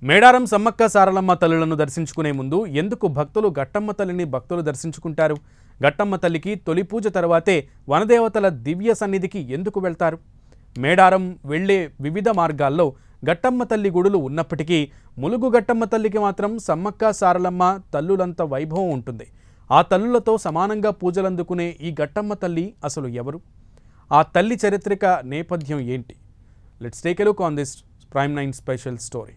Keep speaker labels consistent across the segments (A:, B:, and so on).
A: మేడారం సమ్మక్క సారలమ్మ తల్లులను దర్శించుకునే ముందు ఎందుకు భక్తులు గట్టమ్మ తల్లిని దర్శించుకుంటారు? గట్టమ్మ తల్లికి తొలి పూజ తర్వాతే వనదేవతల దివ్య సన్నిధికి ఎందుకు వెళ్తారు? మేడారం వెళ్లే వివిధ మార్గాల్లో గట్టమ్మ తల్లి గుడులు ఉన్నప్పటికీ ములుగు గట్టమ్మ తల్లికి మాత్రం సమ్మక్క సారలమ్మ తల్లులంత వైభవం ఉంటుంది. ఆ తల్లులతో సమానంగా పూజలందుకునే ఈ గట్టమ్మ తల్లి అసలు ఎవరు? ఆ తల్లి చారిత్రక నేపథ్యం ఏంటి? Let's take a look on this prime 9 special story.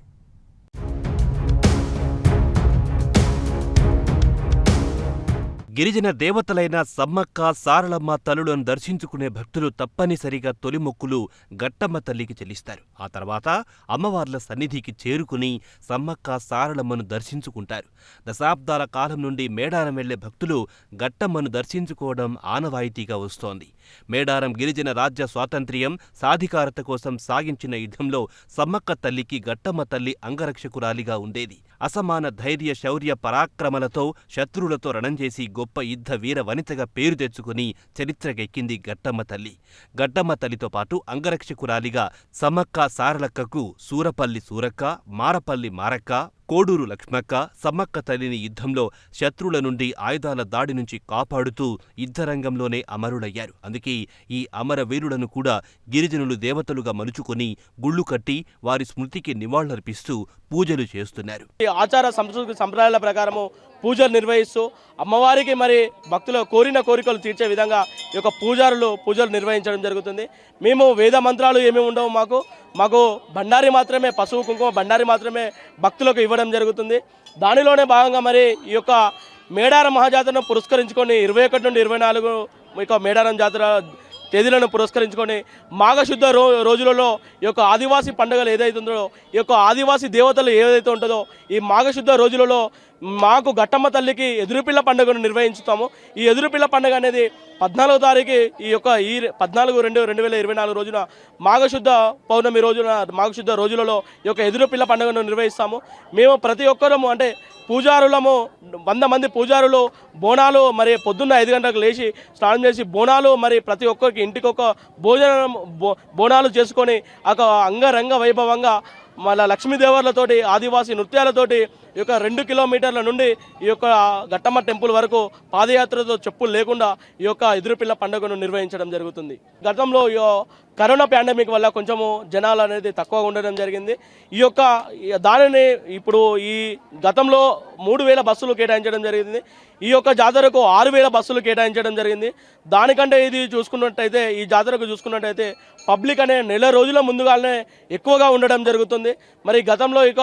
B: గిరిజన దేవతలైన సమ్మక్క సారలమ్మ తల్లులను దర్శించుకునే భక్తులు తప్పనిసరిగా తొలి మొక్కులు గట్టమ్మ తల్లికి చెల్లిస్తారు. ఆ తర్వాత అమ్మవార్ల సన్నిధికి చేరుకుని సమ్మక్క సారలమ్మను దర్శించుకుంటారు. దశాబ్దాల కాలం నుండి మేడారం వెళ్లే భక్తులు గట్టమ్మను దర్శించుకోవడం ఆనవాయితీగా వస్తోంది. మేడారం గిరిజన రాజ్య స్వాతంత్ర్యం, సాధికారత కోసం సాగించిన యుద్ధంలో సమ్మక్క తల్లికి గట్టమ్మ తల్లి అంగరక్షకురాలిగా ఉండేది. అసమాన ధైర్య శౌర్య పరాక్రమలతో శత్రువులతో రణం చేసి గొప్ప యుద్ధ వీర వనితగా పేరు తెచ్చుకుని చరిత్రకెక్కింది గట్టమ్మ తల్లి. గట్టమ్మ తల్లితో పాటు అంగరక్షకురాలిగా సమ్మక్క సారలక్కకు సూరపల్లి సూరక్క, మారపల్లి మారక్క, కోడూరు లక్ష్మక్క సమ్మక్క తల్లిని యుద్ధంలో శత్రువుల నుండి ఆయుధాల దాడి నుంచి కాపాడుతూ యుద్ధరంగంలోనే అమరులయ్యారు. అందుకే ఈ అమరవీరులను కూడా గిరిజనులు దేవతలుగా మలుచుకొని గుళ్ళు కట్టి వారి స్మృతికి నివాళులర్పిస్తూ పూజలు చేస్తున్నారు.
C: ఆచార సంస్కృతి సంప్రదాయాల ప్రకారము పూజలు నిర్వహిస్తూ అమ్మవారికి మరి భక్తుల కోరిన కోరికలు తీర్చే విధంగా ఈ యొక్క పూజలు నిర్వహించడం జరుగుతుంది. మేము వేద మంత్రాలు ఏమీ ఉండవు, మాకు బండారి మాత్రమే, పసుపు కుంకుమ బండారి మాత్రమే భక్తులకు ఇవ్వడం జరుగుతుంది. దానిలోనే భాగంగా మరి ఈ యొక్క మేడారం మహాజాతరను పురస్కరించుకొని 21 నుండి 24 ఈ యొక్క మేడారం జాతర తేదీలను పురస్కరించుకొని మాఘశుద్ధ రోజులలో ఈ యొక్క ఆదివాసీ పండుగలు ఏదైతుందో, ఈ యొక్క ఆదివాసీ దేవతలు ఏదైతే ఉంటుందో ఈ మాఘశుద్ధ రోజులలో మాకు గట్టమ్మ తల్లికి ఎదురుపిల్ల పండుగను నిర్వహించుతాము. ఈ ఎదురుపిల్ల పండుగ అనేది 14వ తారీఖు ఈ 14/2/2024 రోజున మాఘశుద్ధ పౌర్ణమి రోజున మాఘశుద్ధ రోజులలో ఈ యొక్క ఎదురుపిల్ల పండుగను నిర్వహిస్తాము. మేము ప్రతి ఒక్కరము అంటే పూజారులము 100 మంది పూజారులు బోనాలు మరి పొద్దున్న 5 గంటలకు లేచి స్నానం చేసి బోనాలు మరి ప్రతి ఒక్కరికి ఇంటికి ఒక బోనాలు చేసుకొని ఒక అంగరంగ వైభవంగా మళ్ళీ లక్ష్మీదేవర్లతోటి ఆదివాసీ నృత్యాలతోటి ఈ యొక్క 2 కిలోమీటర్ల నుండి ఈ యొక్క గట్టమ్మ టెంపుల్ వరకు పాదయాత్రతో చెప్పులు లేకుండా ఈ యొక్క ఎదురుపిల్ల పండుగను నిర్వహించడం జరుగుతుంది. గతంలో కరోనా పాండమిక్ వల్ల కొంచెము జనాలు అనేది తక్కువగా ఉండడం జరిగింది. ఈ యొక్క దానిని ఇప్పుడు ఈ గతంలో 3000 బస్సులు కేటాయించడం జరిగింది. ఈ యొక్క జాతరకు 6000 బస్సులు కేటాయించడం జరిగింది. దానికంటే ఇది చూసుకున్నట్టయితే ఈ జాతరకు చూసుకున్నట్టయితే పబ్లిక్ అనే నెల రోజుల ముందుగానే ఎక్కువగా ఉండడం జరుగుతుంది. మరి గతంలో ఇక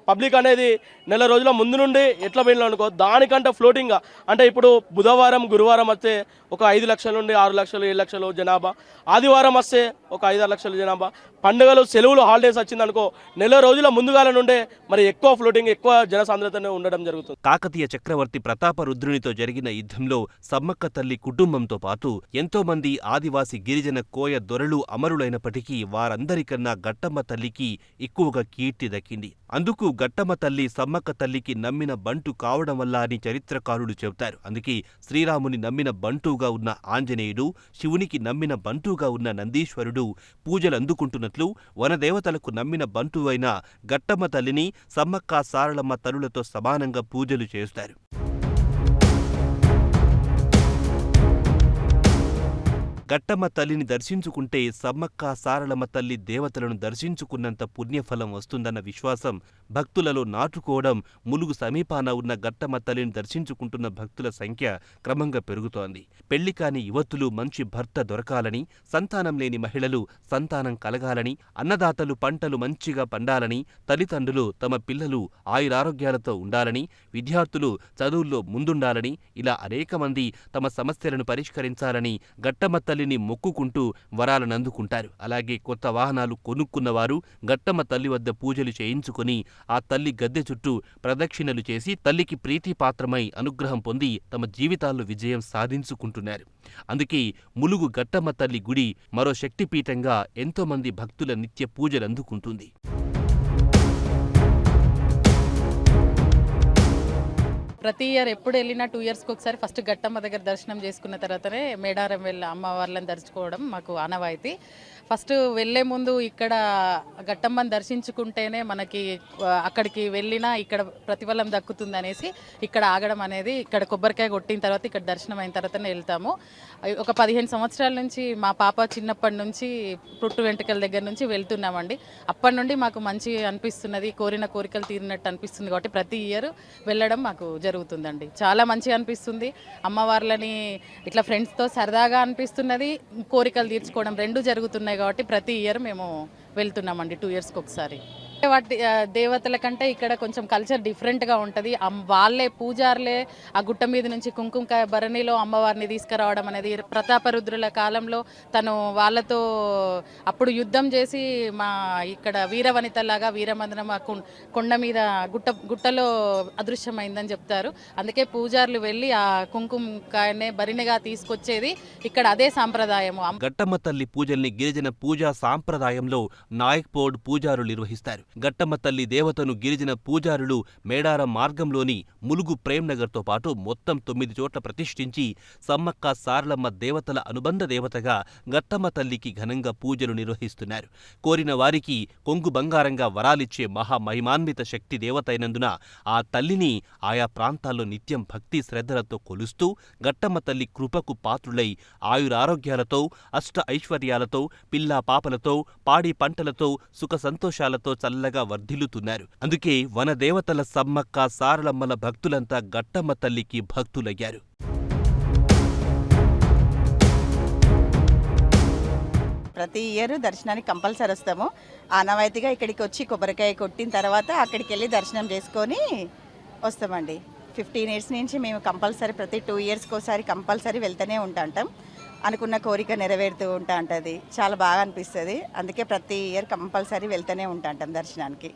C: పబ్లిక్ అనేది నెల రోజుల ముందు నుండి ఎట్లా పోయినా అనుకో దానికంటే ఫ్లోటింగ్గా అంటే ఇప్పుడు బుధవారం గురువారం వస్తే ఒక 5 లక్షల నుండి 6 లక్షలు 7 లక్షలు జనాభా, ఆదివారం వస్తే ఒక 5-6 లక్షల జనాభా, పండుగలు సెలవులు హాలిడేస్ వచ్చిందనుకో నెల రోజుల ముందుగాల నుండే మరి ఎక్కువ ఫ్లోటింగ్ ఎక్కువ జనసాంద్రతనే ఉండడం జరుగుతుంది.
B: కాకతీయ చక్రవర్తి ప్రతాపరుద్రునితో జరిగిన యుద్ధంలో సమ్మక్క తల్లి కుటుంబంతో పాటు ఎంతో మంది ఆదివాసి గిరిజన కోయ దొరలు అమరులైనప్పటికీ వారందరికన్నా గట్టమ్మ తల్లికి ఎక్కువగా కీర్తి దక్కింది. అందుకు గట్టమ్మ తల్లి సమ్మక్క తల్లికి నమ్మిన బంటు కావడం వల్ల అని చరిత్రకారులు చెబుతారు. అందుకే శ్రీరాముని నమ్మిన బంటుగా ఉన్న ఆంజనేయుడు, శివునికి నమ్మిన బంటుగా ఉన్న నందీశ్వరుడు పూజలు అందుకుంటున్నట్లు వనదేవతలకు నమ్మిన బంటు అయిన గట్టమ్మ తల్లిని సమ్మక్క సారలమ్మ తల్లులతో సమానంగా పూజలు చేస్తారు. గట్టమ్మ తల్లిని దర్శించుకుంటే సమ్మక్క సారలమ్మ తల్లి దేవతలను దర్శించుకున్నంత పుణ్యఫలం వస్తుందన్న విశ్వాసం భక్తులలో నాటుకోవడం ములుగు సమీపాన ఉన్న గట్టమ్మ తల్లిని దర్శించుకుంటున్న భక్తుల సంఖ్య క్రమంగా పెరుగుతోంది. పెళ్లి కాని యువతులు మంచి భర్త దొరకాలని, సంతానం లేని మహిళలు సంతానం కలగాలని, అన్నదాతలు పంటలు మంచిగా పండాలని, తల్లిదండ్రులు తమ పిల్లలు ఆయురారోగ్యాలతో ఉండాలని, విద్యార్థులు చదువుల్లో ముందుండాలని, ఇలా అనేక మంది తమ సమస్యలను పరిష్కరించాలని గట్టమ్మ తల్లిని మొక్కుకుంటూ వరాలనందుకుంటారు. అలాగే కొత్త వాహనాలు కొనుక్కున్నవారు గట్టమ్మ తల్లి వద్ద పూజలు చేయించుకుని ఆ తల్లి గద్దె చుట్టూ ప్రదక్షిణలు చేసి తల్లికి ప్రీతిపాత్రమై అనుగ్రహం పొంది తమ జీవితాల్లో విజయం సాధించుకుంటున్నారు. అందుకే ములుగు గట్టమ్మ తల్లి గుడి మరో శక్తిపీఠంగా ఎంతోమంది భక్తుల నిత్య పూజలందుకుంటుంది.
D: ప్రతి ఇయర్ ఎప్పుడు వెళ్ళినా 2 ఇయర్స్కి ఒకసారి ఫస్ట్ గట్టమ్మ దగ్గర దర్శనం చేసుకున్న తర్వాతనే మేడారం వెళ్ళి అమ్మవార్లను దర్శించుకోవడం మాకు ఆనవాయితీ. ఫస్ట్ వెళ్ళే ముందు ఇక్కడ గట్టమ్మని దర్శించుకుంటేనే మనకి అక్కడికి వెళ్ళినా ఇక్కడ ప్రతిఫలం దక్కుతుంది అనేసి ఇక్కడ ఆగడం అనేది, ఇక్కడ కొబ్బరికాయ కొట్టిన తర్వాత ఇక్కడ దర్శనం అయిన తర్వాతనే వెళ్తాము. ఒక 15 సంవత్సరాల నుంచి మా పాప చిన్నప్పటి నుంచి పుట్టు వెంట్రుకల దగ్గర నుంచి వెళ్తున్నామండి. అప్పటి నుండి మాకు మంచి అనిపిస్తున్నది, కోరిన కోరికలు తీరినట్టు అనిపిస్తుంది కాబట్టి ప్రతి ఇయర్ వెళ్ళడం మాకు జరుగుతుందండి. చాలా మంచిగా అనిపిస్తుంది. అమ్మవార్లని ఇట్లా ఫ్రెండ్స్తో సరదాగా అనిపిస్తున్నది, కోరికలు తీర్చుకోవడం రెండు జరుగుతున్నాయి కాబట్టి ప్రతి ఇయర్ మేము వెళ్తున్నామండి 2 ఇయర్స్కి ఒకసారి. వాటి దేవతల కంటే ఇక్కడ కొంచెం కల్చర్ డిఫరెంట్గా ఉంటుంది. వాళ్ళే పూజారులే ఆ గుట్ట మీద నుంచి కుంకుమకాయ భరణిలో అమ్మవారిని తీసుకురావడం అనేది ప్రతాపరుద్రుల కాలంలో తను వాళ్ళతో అప్పుడు యుద్ధం చేసి మా ఇక్కడ వీరవనితలాగా వీరమందనం కొండ మీద గుట్టలో అదృశ్యమైందని చెప్తారు. అందుకే పూజారులు వెళ్ళి ఆ కుంకుమకాయనే భరిణిగా తీసుకొచ్చేది ఇక్కడ అదే సాంప్రదాయము.
B: గట్టమ్మ తల్లి పూజల్ని గిరిజన పూజా సాంప్రదాయంలో నాయక్పోడ్ పూజారులు నిర్వహిస్తారు. గట్టమ్మ తల్లి దేవతను గిరిజన పూజారులు మేడారం మార్గంలోని ములుగు ప్రేమ్నగర్తో పాటు మొత్తం 9 చోట్ల ప్రతిష్ఠించి సమ్మక్క సారలమ్మ దేవతల అనుబంధ దేవతగా గట్టమ్మ తల్లికి ఘనంగా పూజలు నిర్వహిస్తున్నారు. కోరిన వారికి కొంగు బంగారంగా వరాలిచ్చే మహామహిమాన్విత శక్తి దేవతైనందున ఆ తల్లిని ఆయా ప్రాంతాల్లో నిత్యం భక్తి శ్రద్ధలతో కొలుస్తూ గట్టమ్మ తల్లి కృపకు పాత్రులై ఆయురారోగ్యాలతో అష్ట ఐశ్వర్యాలతో పిల్లా పాపలతో పాడి పంటలతో సుఖ సంతోషాలతో చల్లగా వర్ధిల్లుతున్నారు. అందుకే వనదేవతల సమ్మక్క సారలమ్మల భక్తులంతా గట్టమ్మ తల్లికి భక్తులయ్యారు.
E: ప్రతి ఇయర్ దర్శనానికి కంపల్సరీ వస్తాము. ఆనవాయితీగా ఇక్కడికి వచ్చి కొబ్బరికాయ కొట్టిన తర్వాత అక్కడికి వెళ్ళి దర్శనం చేసుకొని వస్తామండి. 15 ఇయర్స్ నుంచి మేము కంపల్సరీ ప్రతి 2 ఇయర్స్కి ఒకసారి కంపల్సరీ వెళ్తూనే ఉంటాం. అనుకున్న కోరిక నెరవేరుతూ ఉంటుంది. చాలా బాగా అనిపిస్తుంది. అందుకే ప్రతి ఇయర్ కంపల్సరీ వెళ్తూనే ఉంటాం దర్శనానికి.